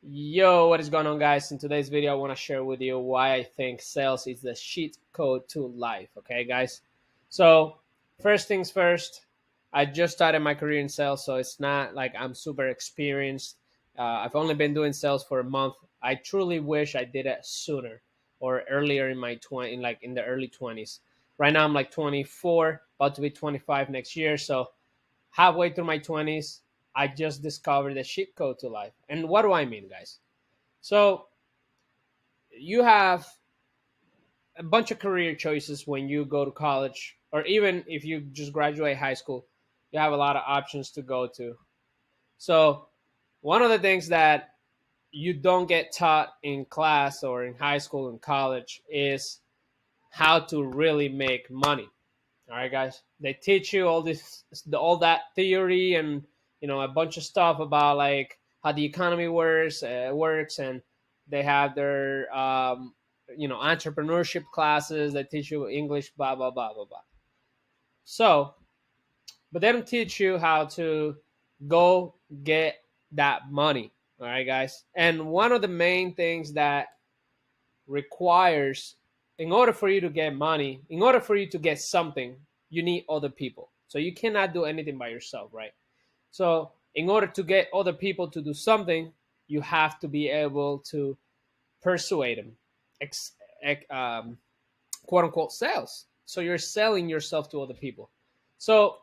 Yo, what is going on, guys? In today's video, I want to share with you why I think sales is the cheat code to life. Okay, guys? So, first things first, I just started my career in sales, so it's not like I'm super experienced. I've only been doing sales for a month. I truly wish I did it sooner or earlier in my 20, in the early 20s. Right now, I'm like 24, about to be 25 next year. So, halfway through my 20s, I just discovered the cheat code to life. And what do I mean, guys? So you have a bunch of career choices when you go to college, or even if you just graduate high school, you have a lot of options to go to. So one of the things that you don't get taught in class or in high school and college is how to really make money. All right, guys. They teach you all that theory, and a bunch of stuff about like how the economy works, and they have their entrepreneurship classes that teach you English, blah blah blah blah blah. So, but they don't teach you how to go get that money. All right, guys. And one of the main things that requires, in order for you to get money, in order for you to get something, you need other people. So you cannot do anything by yourself, right? So in order to get other people to do something, you have to be able to persuade them, ex, quote unquote sales. So you're selling yourself to other people. So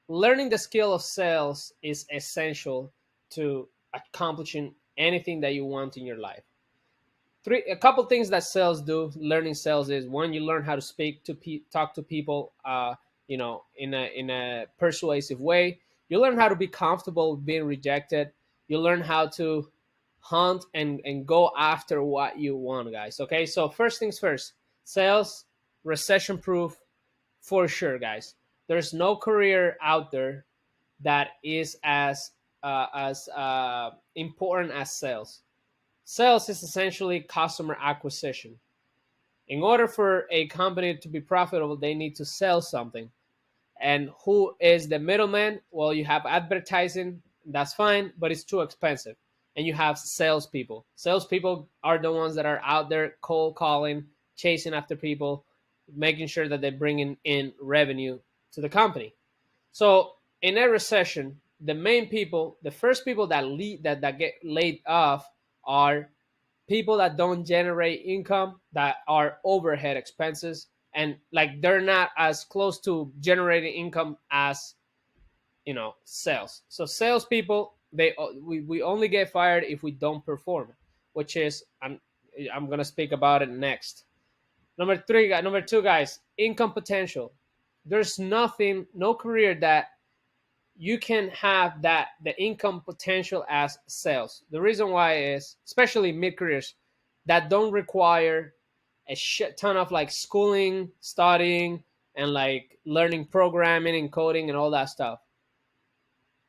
learning the skill of sales is essential to accomplishing anything that you want in your life. A couple things that sales do, learning sales, is one, you learn how to talk to people, in a persuasive way. You learn how to be comfortable with being rejected. You learn how to hunt and go after what you want, guys. Okay, so first things first, sales, recession proof, for sure, guys. There's no career out there that is as important as sales. Sales is essentially customer acquisition. In order for a company to be profitable, they need to sell something. And who is the middleman? Well, you have advertising, that's fine, but it's too expensive. And you have salespeople. Salespeople are the ones that are out there cold calling, chasing after people, making sure that they're bringing in revenue to the company. So in a recession, the first people that get laid off are people that don't generate income, that are overhead expenses, and like they're not as close to generating income as sales. So salespeople, we only get fired if we don't perform, which is I'm gonna speak about it next. Number two, guys, income potential. There's no career that you can have that the income potential as sales. The reason why is, especially mid careers that don't require a shit ton of like schooling, studying, and like learning programming and coding and all that stuff.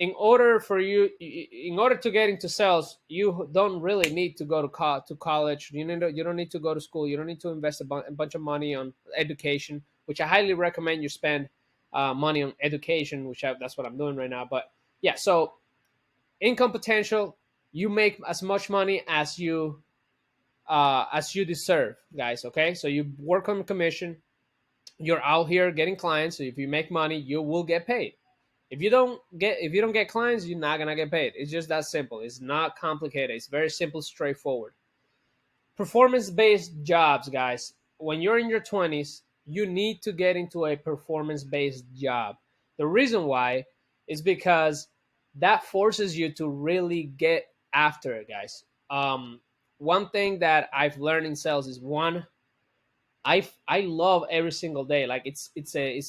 In order to get into sales, you don't really need to go to college. You don't need to go to school. You don't need to invest a bunch of money on education, which I highly recommend you spend money on education, that's what I'm doing right now. But yeah, so income potential, you make as much money as you deserve, guys. Okay, so you work on commission. You're out here getting clients. So if you make money, you will get paid. If you don't get clients, you're not gonna get paid. It's just that simple. It's not complicated. It's very simple, straightforward. Performance based jobs, guys. When you're in your 20s, you need to get into a performance based job. The reason why is because that forces you to really get after it, guys. One thing that I've learned in sales is, one, I love every single day. Like it's a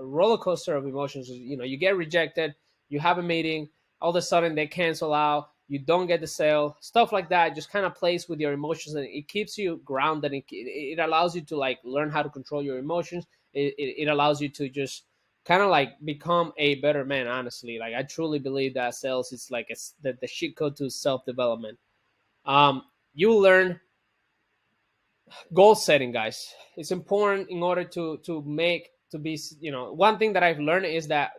roller coaster of emotions. You get rejected, you have a meeting, all of a sudden they cancel out, you don't get the sale, stuff like that. Just kind of plays with your emotions, and it keeps you grounded. It allows you to like learn how to control your emotions. It allows you to just kind of like become a better man. Honestly, like I truly believe that sales is like the shit code to self development. You learn goal setting, guys. It's important in order to make to be, one thing that I've learned is that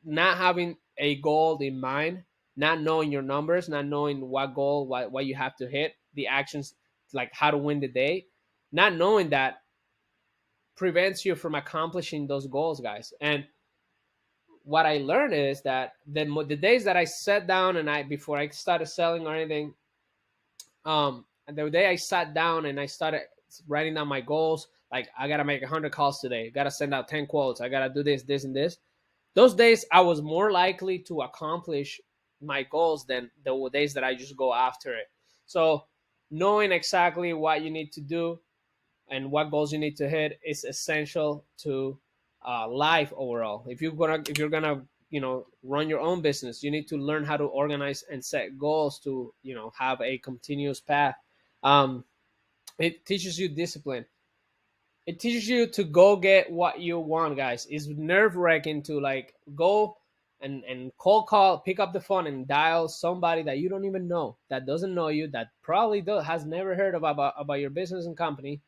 not having a goal in mind not knowing your numbers, not knowing what goal, what you have to hit, the actions, like how to win the day, not knowing that prevents you from accomplishing those goals, guys. And what I learned is that the days that I sat down and I before I started selling or anything, and the day I sat down and I started writing down my goals, like I gotta make 100 calls today, gotta send out 10 quotes, I gotta do this, this, and this. Those days I was more likely to accomplish my goals than the days that I just go after it. So knowing exactly what you need to do and what goals you need to hit is essential to life overall. If you're gonna run your own business, you need to learn how to organize and set goals to have a continuous path. um, it teaches you discipline. It teaches you to go get what you want, guys. It's nerve-wracking to like go and cold call, pick up the phone and dial somebody that you don't even know, that doesn't know you, that probably has never heard about your business and company,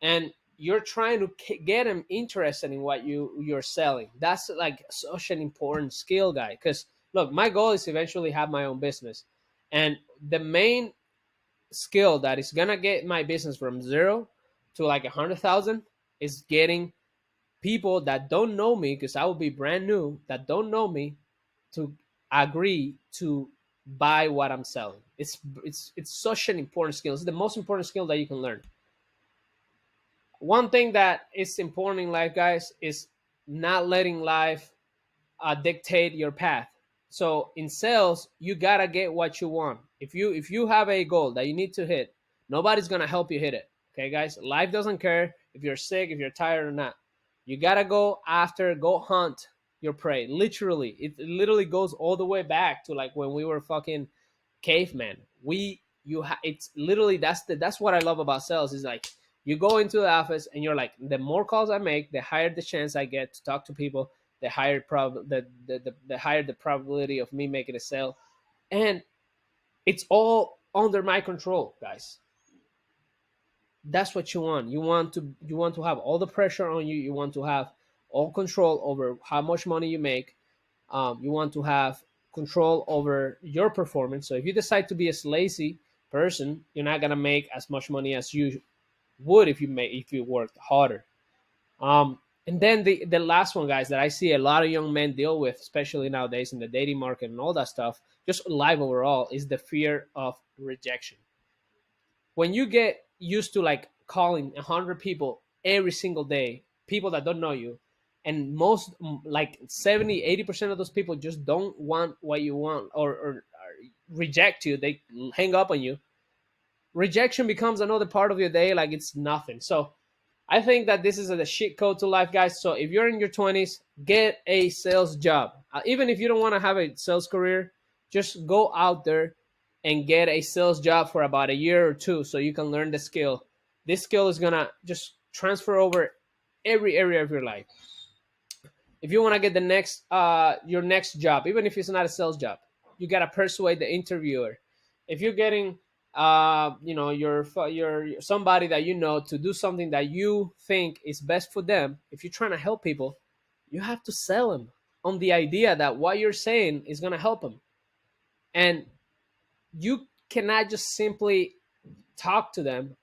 and you're trying to get them interested in what you're selling. That's like such an important skill, guy. Because look, my goal is eventually have my own business, and the main skill that is gonna get my business from zero to like 100,000 is getting people that don't know me, because I will be brand new, that don't know me, to agree to buy what I'm selling. It's such an important skill. It's the most important skill that you can learn. One thing that is important in life, guys, is not letting life dictate your path. So in sales, you gotta get what you want. If you have a goal that you need to hit, nobody's gonna help you hit it. Okay, guys, life doesn't care if you're sick, if you're tired or not. You gotta go hunt your prey. Literally, it literally goes all the way back to like when we were fucking cavemen. It's literally that's what I love about sales is like you go into the office and you're like, the more calls I make, the higher the chance I get to talk to people, the higher the probability of me making a sale. And it's all under my control, guys. That's what you want to have all the pressure on you. You want to have all control over how much money you make. You want to have control over your performance. So if you decide to be a lazy person, you're not gonna make as much money as you would if you worked harder. And then the last one, guys, that I see a lot of young men deal with, especially nowadays in the dating market and all that stuff, just life overall, is the fear of rejection. When you get used to like calling 100 people every single day, people that don't know you, and most like 70-80% of those people just don't want what you want, or reject you, they hang up on you. Rejection becomes another part of your day like it's nothing. So I think that this is a shit code to life, guys. So if you're in your 20s, get a sales job. Even if you don't want to have a sales career, just go out there and get a sales job for about a year or two so you can learn the skill. This skill is going to just transfer over every area of your life. If you want to get the next your next job, even if it's not a sales job, you got to persuade the interviewer. If you're getting your somebody that you know to do something that you think is best for them, if you're trying to help people, you have to sell them on the idea that what you're saying is going to help them. And you cannot just simply talk to them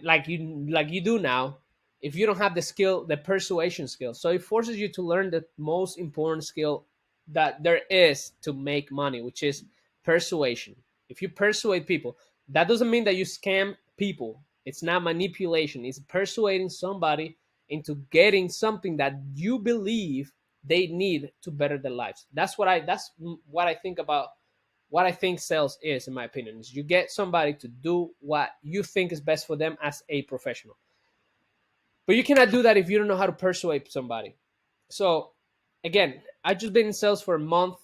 like you do now if you don't have the skill, the persuasion skill. So it forces you to learn the most important skill that there is to make money, which is persuasion. If you persuade people, that doesn't mean that you scam people. It's not manipulation. It's persuading somebody into getting something that you believe they need to better their lives. That's what I think about what I think sales is, in my opinion, is you get somebody to do what you think is best for them as a professional. But you cannot do that if you don't know how to persuade somebody. So again, I just been in sales for a month.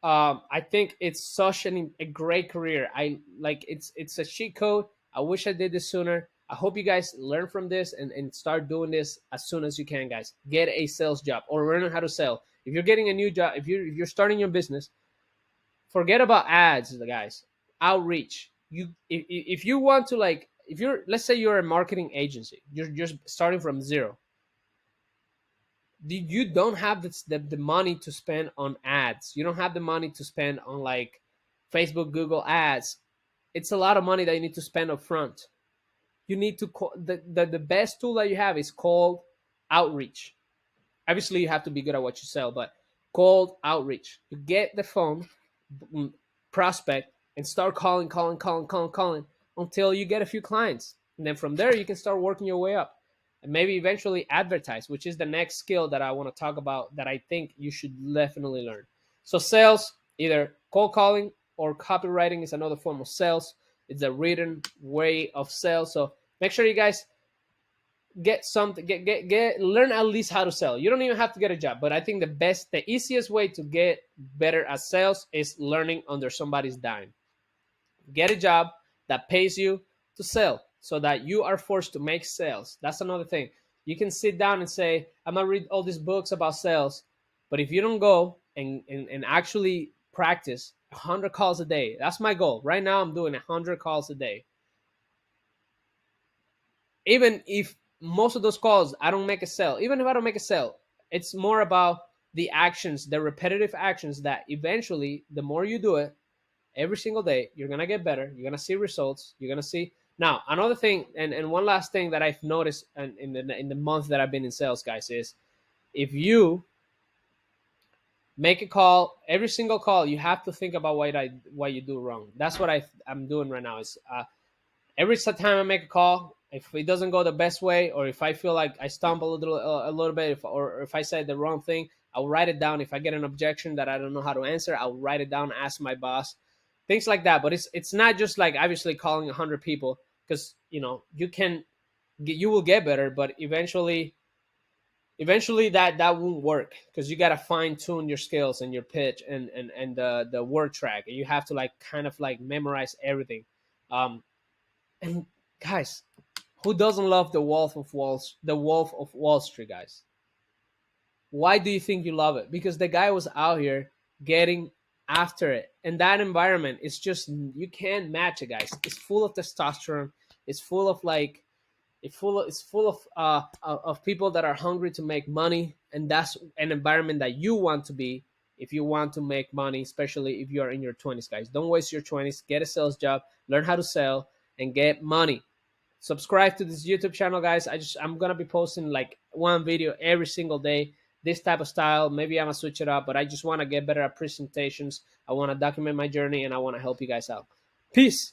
I think it's such a great career. I like it's a cheat code. I wish I did this sooner. I hope you guys learn from this and start doing this as soon as you can, guys. Get a sales job or learn how to sell. If you're getting a new job, if you're starting your business, forget about ads, guys. Outreach. If you want to, like, if you're, let's say you're a marketing agency, you're just starting from zero. you don't have the money to spend on ads. You don't have the money to spend on like Facebook, Google ads. It's a lot of money that you need to spend up front. You need to call the best tool that you have is called outreach. Obviously you have to be good at what you sell, but cold outreach. You get the phone, prospect, and start calling until you get a few clients, and then from there you can start working your way up, and maybe eventually advertise, which is the next skill that I want to talk about that I think you should definitely learn. So sales, either cold calling or copywriting, is another form of sales. It's a written way of sales. So make sure you guys get something, get learn at least how to sell. You don't even have to get a job, but I think the easiest way to get better at sales is learning under somebody's dime. Get a job that pays you to sell so that you are forced to make sales. That's another thing. You can sit down and say, I'm gonna read all these books about sales, but if you don't go and actually practice 100 calls a day, that's my goal right now. I'm doing 100 calls a day. Even if most of those calls I don't make a sale, even if I don't make a sale, it's more about the actions, the repetitive actions that eventually, the more you do it every single day, you're gonna get better. You're gonna see results. You're gonna see. Now, another thing, and one last thing that I've noticed in the month that I've been in sales, guys, is if you make a call, every single call, you have to think about what you do wrong. That's what I'm doing right now. Is every time I make a call, if it doesn't go the best way, or if I feel like I stumble a little bit, or if I said the wrong thing, I'll write it down. If I get an objection that I don't know how to answer, I'll write it down, ask my boss, things like that. But it's not just like obviously calling 100 people, because you will get better, but eventually that won't work, because you got to fine tune your skills and your pitch and the word track, and you have to like kind of like memorize everything. And guys, who doesn't love the Wolf of Wall Street, guys? Why do you think you love it? Because the guy was out here getting after it, and that environment is just, you can't match it, guys. It's full of testosterone. It's full of like it's full of people that are hungry to make money, and that's an environment that you want to be if you want to make money, especially if you are in your 20s, guys. Don't waste your 20s. Get a sales job, learn how to sell, and get money. Subscribe to this YouTube channel, guys. I'm gonna be posting like one video every single day, this type of style. Maybe I'm gonna switch it up, but I just want to get better at presentations. I want to document my journey, and I want to help you guys out. Peace.